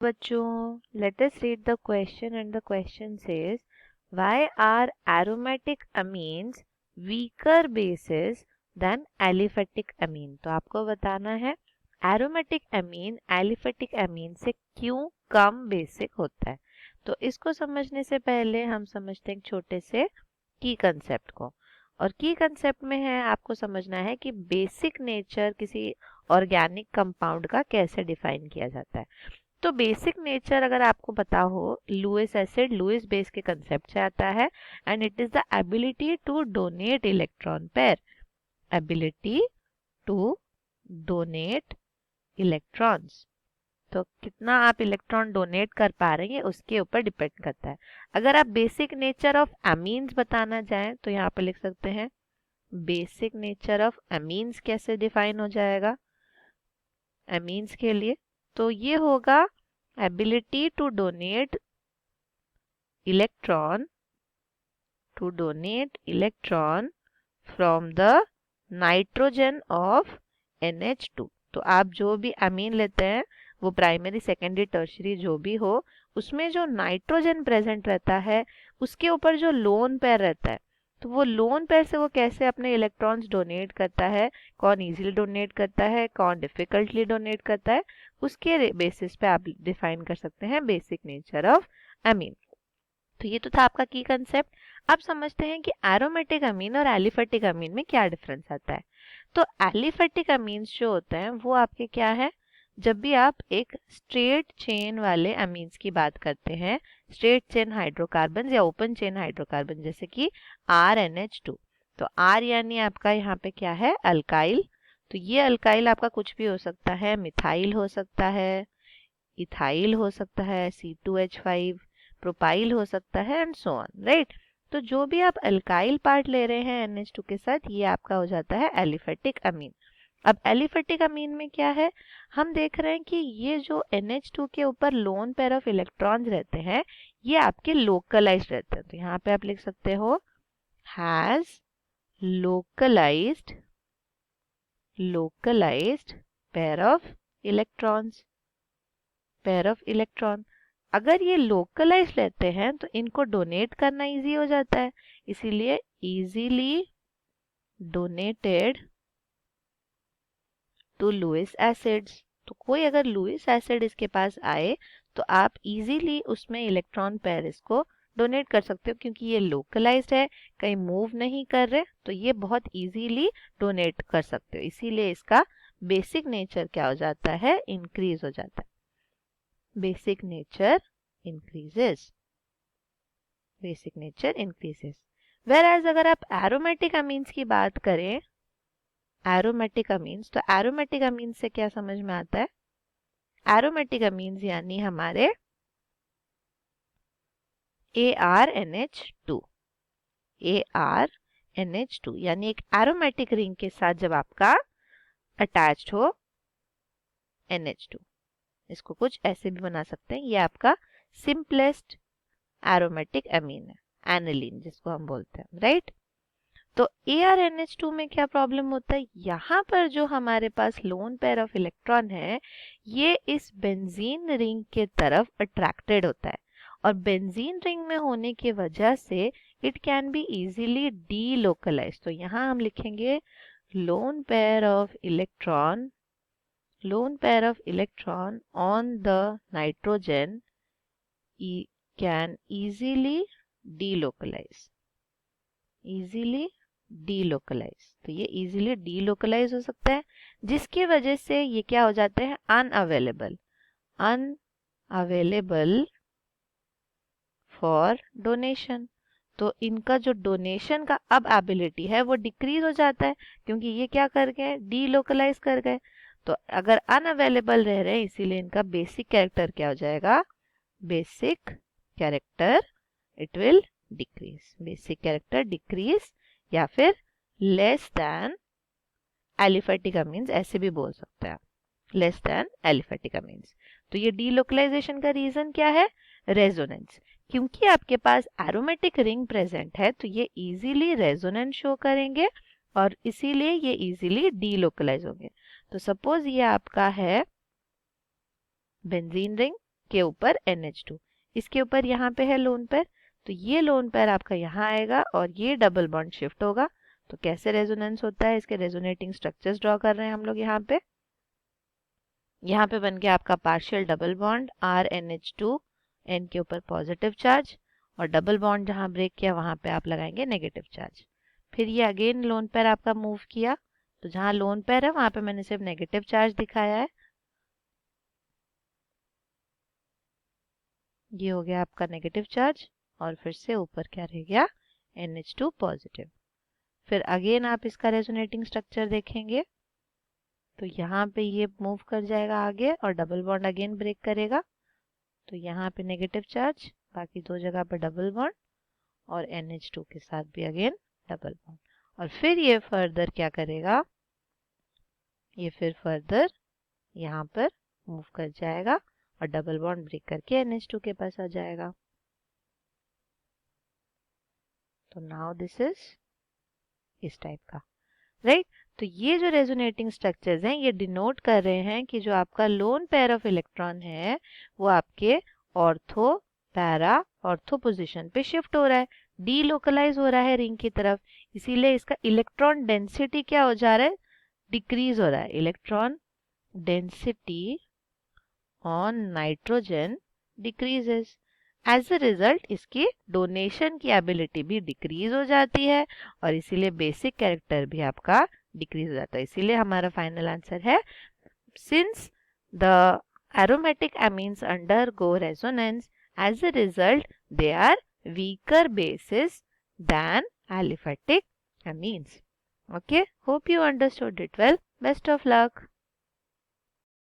बच्चों, let us read the question and the question says, why are aromatic amines weaker bases than aliphatic amine? तो आपको बताना है aromatic amine aliphatic amine से क्यों कम basic होता है। तो इसको समझने से पहले हम समझते हैं एक छोटे से की कंसेप्ट को। और की कंसेप्ट में है आपको समझना है कि बेसिक नेचर किसी ऑर्गेनिक कंपाउंड का कैसे डिफाइन किया जाता है। तो बेसिक नेचर अगर आपको पता हो, लुईस एसिड लुईस बेस के कंसेप्ट से आता है and it is the ability to donate electron pair, ability to donate electrons. तो कितना आप इलेक्ट्रॉन डोनेट कर पा रहे हैं उसके ऊपर डिपेंड करता है। अगर आप बेसिक नेचर ऑफ अमीन्स बताना चाहें तो यहाँ पे लिख सकते हैं बेसिक नेचर ऑफ अमीन्स कैसे डिफाइन हो जाएगा अमीन्स के लिए। तो ये होगा ability to donate electron from the nitrogen of NH2। तो आप जो भी अमीन लेते हैं वो प्राइमरी सेकेंडरी टर्शरी जो भी हो, उसमें जो नाइट्रोजन प्रेजेंट रहता है उसके ऊपर जो लोन पेयर रहता है, तो वो लोन पेयर से वो कैसे अपने इलेक्ट्रॉन्स डोनेट करता है, कौन इजीली डोनेट करता है, कौन डिफिकल्टली डोनेट करता है, उसके बेसिस पे आप डिफाइन कर सकते हैं बेसिक नेचर ऑफ अमीन। तो ये तो था आपका की कंसेप्ट। अब समझते हैं कि एरोमेटिक अमीन और एलिफेटिक अमीन में क्या डिफरेंस आता है। तो एलिफेटिक अमीन्स जो होते हैं वो आपके क्या है, जब भी आप एक स्ट्रेट चेन वाले अमीन्स की बात करते हैं, स्ट्रेट चेन हाइड्रोकार्बन या ओपन चेन हाइड्रोकार्बन जैसे कि RNH2, तो R यानी आपका यहाँ पे क्या है अल्काइल। तो ये अल्काइल आपका कुछ भी हो सकता है, मिथाइल हो सकता है, इथाइल हो सकता है, C2H5, प्रोपाइल हो सकता है एंड सो ऑन, राइट। तो जो भी आप अल्काइल पार्ट ले रहे हैं NH2 के साथ, ये आपका हो जाता है एलिफेटिक अमीन। अब एलिफेटिक अमीन में क्या है, हम देख रहे हैं कि ये जो NH2 के ऊपर लोन पेयर ऑफ इलेक्ट्रॉन्स रहते हैं ये आपके लोकलाइज्ड रहते हैं। तो यहाँ पे आप लिख सकते हो has localized pair of electron. अगर ये लोकलाइज लेते हैं तो इनको डोनेट करना इजी हो जाता है, इसीलिए easily donated to Lewis acids. तो कोई अगर लुईस एसिड इसके पास आए तो आप इजीली उसमें इलेक्ट्रॉन पेयर इसको डोनेट कर सकते हो, क्योंकि ये लोकलाइज्ड है, कहीं मूव नहीं कर रहे, तो ये बहुत इजीली डोनेट कर सकते हो। इसीलिए इसका बेसिक नेचर क्या हो जाता है, इंक्रीज हो जाता है। बेसिक नेचर increases whereas अगर आप एरोमेटिक अमीन्स की बात करें, एरोमेटिक अमीन्स, तो एरोमेटिक अमीन्स से क्या समझ में आता है, एरोमेटिक अमीन्स यानी हमारे ARNH2 यानी एक एरोमेटिक रिंग के साथ जब आपका अटैच्ड हो NH2, इसको कुछ ऐसे भी बना सकते हैं, ये आपका सिंपलेस्ट एरोमेटिक अमीन है, एनिलीन जिसको हम बोलते हैं, राइट। तो ARNH2 में क्या प्रॉब्लम होता है, यहाँ पर जो हमारे पास लोन पेयर ऑफ इलेक्ट्रॉन है ये इस बेंजीन रिंग के तरफ अट्रैक्टेड होता है, और बेंजीन रिंग में होने की वजह से it can be easily delocalize. तो यहाँ हम लिखेंगे lone pair of electron on the nitrogen can easily delocalize। तो ये easily delocalize हो सकता है, जिसकी वजह से ये क्या हो जाते हैं अनअवेलेबल फॉर डोनेशन। तो इनका जो डोनेशन का अब एबिलिटी है वो डिक्रीज हो जाता है, क्योंकि ये क्या कर गए, डीलोकलाइज कर गए। तो अगर अनअवेलेबल रह रहे हैं इसीलिए इनका बेसिक कैरेक्टर क्या हो जाएगा, basic character it will decrease, basic character decrease, या फिर लेस देन एलिफेटिक अमीन्स ऐसे भी बोल सकते हैं, लेस देन एलिफेटिक अमीन्स। तो ये डीलोकलाइजेशन का रीजन क्या है, रेजोनेंस। क्योंकि आपके पास एरोमेटिक रिंग प्रेजेंट है तो ये इजीली रेजोनेंस शो करेंगे और इसीलिए ये इजीली डीलोकलाइज होंगे। तो सपोज ये आपका है बेंजीन रिंग, के ऊपर NH2, इसके ऊपर यहाँ पे है लोन पेयर, तो ये लोन पेयर आपका यहाँ आएगा और ये डबल बॉन्ड शिफ्ट होगा। तो कैसे रेजोनेंस होता है, इसके रेजोनेटिंग स्ट्रक्चर्स ड्रॉ कर रहे हैं हम लोग यहाँ पे बन गया आपका partial double bond RNH2, N के ऊपर पॉजिटिव चार्ज, और डबल बॉन्ड जहाँ ब्रेक किया वहाँ पे आप लगाएंगे नेगेटिव चार्ज। फिर ये अगेन लोन पेयर आपका मूव किया, तो जहाँ लोन पेयर है वहाँ पे मैंने सिर्फ नेगेटिव चार्ज दिखाया है। ये हो गया आपका नेगेटिव चार्ज, और फिर से ऊपर क्या रह गया, NH2 पॉजिटिव। फिर अगेन आप इसका रेजोनेटिंग स्ट्रक्चर देखेंगे, तो यहाँ पे ये मूव कर जाएगा आगे और डबल बॉन्ड अगेन ब्रेक करेगा। तो यहाँ पे नेगेटिव चार्ज, बाकी दो जगह पर डबल बॉन्ड, और NH2 के साथ भी अगेन डबल बॉन्ड। और फिर ये फर्दर क्या करेगा, ये फिर फर्दर यहाँ पर मूव कर जाएगा और डबल बॉन्ड ब्रेक करके NH2 के पास आ जाएगा। तो नाउ दिस इज इस टाइप का, राइट। तो ये जो रेजोनेटिंग स्ट्रक्चर्स हैं ये डिनोट कर रहे हैं कि जो आपका लोन पेयर ऑफ इलेक्ट्रॉन है वो आपके ऑर्थो पैरा ऑर्थो पोजीशन पे शिफ्ट हो रहा है, डीलोकलाइज हो रहा है रिंग की तरफ, इसीलिए इसका इलेक्ट्रॉन डेंसिटी क्या हो जा रहा है, डिक्रीज हो रहा है। Electron density on nitrogen decreases, as a result इसकी डोनेशन की एबिलिटी भी डिक्रीज हो जाती है, और इसीलिए बेसिक कैरेक्टर भी आपका डिक्रीज हो जाता है। इसीलिए हमारा फाइनल आंसर है, since the aromatic amines undergo resonance, as a result they are weaker bases than aliphatic amines. Okay, hope you understood it well. Best of luck.